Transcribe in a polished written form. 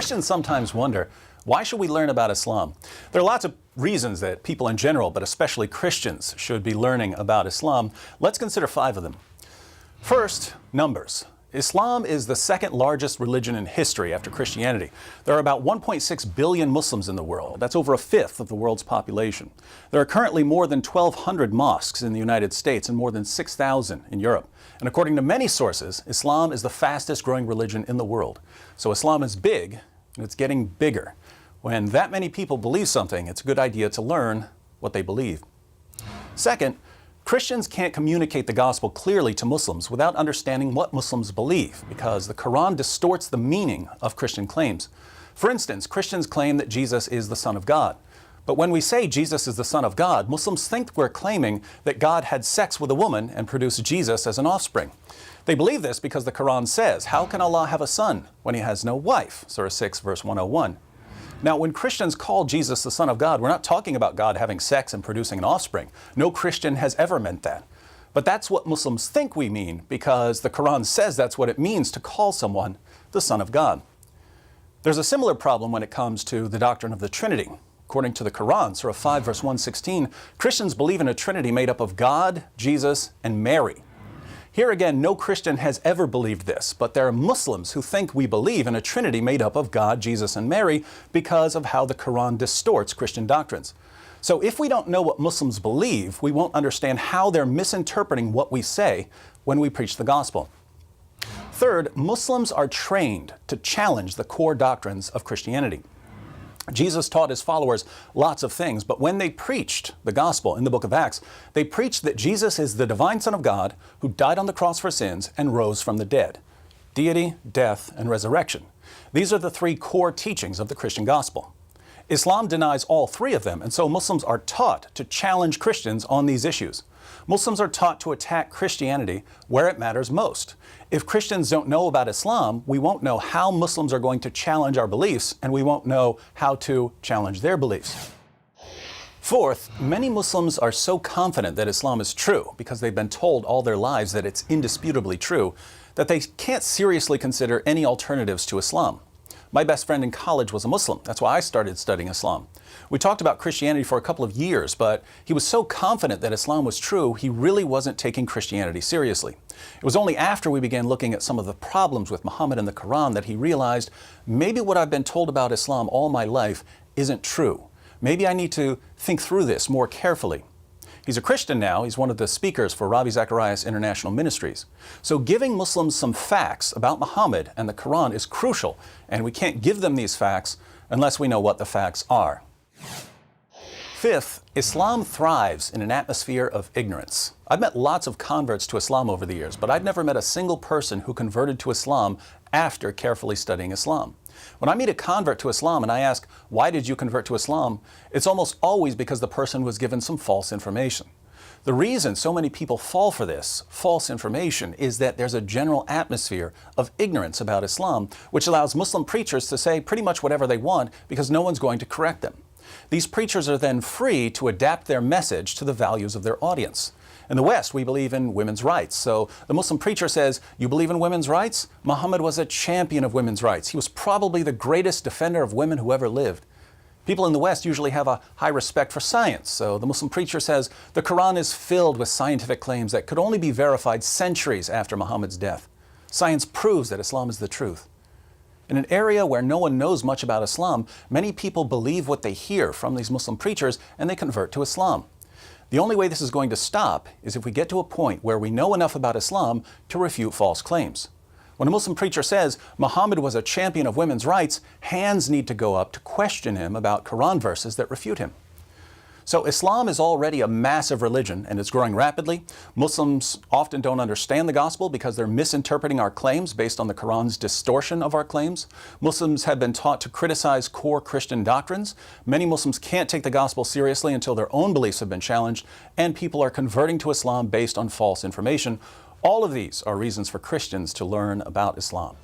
Christians sometimes wonder, why should we learn about Islam? There are lots of reasons that people in general, but especially Christians, should be learning about Islam. Let's consider 5 of them. First, numbers. Islam is the second largest religion in history after Christianity. There are about 1.6 billion Muslims in the world. That's over a fifth of the world's population. There are currently more than 1,200 mosques in the United States and more than 6,000 in Europe. And according to many sources, Islam is the fastest growing religion in the world. So Islam is big, and it's getting bigger. When that many people believe something, it's a good idea to learn what they believe. Second, Christians can't communicate the gospel clearly to Muslims without understanding what Muslims believe, because the Quran distorts the meaning of Christian claims. For instance, Christians claim that Jesus is the Son of God. But when we say Jesus is the Son of God, Muslims think we're claiming that God had sex with a woman and produced Jesus as an offspring. They believe this because the Quran says, "How can Allah have a son when he has no wife?" Surah 6, verse 101. Now, when Christians call Jesus the Son of God, we're not talking about God having sex and producing an offspring. No Christian has ever meant that. But that's what Muslims think we mean because the Quran says that's what it means to call someone the Son of God. There's a similar problem when it comes to the doctrine of the Trinity. According to the Quran, Surah 5, verse 116, Christians believe in a Trinity made up of God, Jesus, and Mary. Here again, no Christian has ever believed this, but there are Muslims who think we believe in a Trinity made up of God, Jesus, and Mary because of how the Quran distorts Christian doctrines. So if we don't know what Muslims believe, we won't understand how they're misinterpreting what we say when we preach the gospel. Third, Muslims are trained to challenge the core doctrines of Christianity. Jesus taught his followers lots of things, but when they preached the gospel in the book of Acts, they preached that Jesus is the divine Son of God who died on the cross for sins and rose from the dead. Deity, death, and resurrection. These are the 3 core teachings of the Christian gospel. Islam denies all 3 of them, and so Muslims are taught to challenge Christians on these issues. Muslims are taught to attack Christianity where it matters most. If Christians don't know about Islam, we won't know how Muslims are going to challenge our beliefs, and we won't know how to challenge their beliefs. Fourth, many Muslims are so confident that Islam is true because they've been told all their lives that it's indisputably true, that they can't seriously consider any alternatives to Islam. My best friend in college was a Muslim. That's why I started studying Islam. We talked about Christianity for a couple of years, but he was so confident that Islam was true, he really wasn't taking Christianity seriously. It was only after we began looking at some of the problems with Muhammad and the Quran that he realized maybe what I've been told about Islam all my life isn't true. Maybe I need to think through this more carefully. He's a Christian now. He's one of the speakers for Ravi Zacharias International Ministries. So giving Muslims some facts about Muhammad and the Quran is crucial, and we can't give them these facts unless we know what the facts are. Fifth, Islam thrives in an atmosphere of ignorance. I've met lots of converts to Islam over the years, but I've never met a single person who converted to Islam after carefully studying Islam. When I meet a convert to Islam and I ask, "Why did you convert to Islam?" it's almost always because the person was given some false information. The reason so many people fall for this false information is that there's a general atmosphere of ignorance about Islam, which allows Muslim preachers to say pretty much whatever they want because no one's going to correct them. These preachers are then free to adapt their message to the values of their audience. In the West, we believe in women's rights. So the Muslim preacher says, "You believe in women's rights? Muhammad was a champion of women's rights. He was probably the greatest defender of women who ever lived." People in the West usually have a high respect for science. So the Muslim preacher says, "The Quran is filled with scientific claims that could only be verified centuries after Muhammad's death. Science proves that Islam is the truth." In an area where no one knows much about Islam, many people believe what they hear from these Muslim preachers and they convert to Islam. The only way this is going to stop is if we get to a point where we know enough about Islam to refute false claims. When a Muslim preacher says Muhammad was a champion of women's rights, hands need to go up to question him about Quran verses that refute him. So Islam is already a massive religion and it's growing rapidly. Muslims often don't understand the gospel because they're misinterpreting our claims based on the Quran's distortion of our claims. Muslims have been taught to criticize core Christian doctrines. Many Muslims can't take the gospel seriously until their own beliefs have been challenged, and people are converting to Islam based on false information. All of these are reasons for Christians to learn about Islam.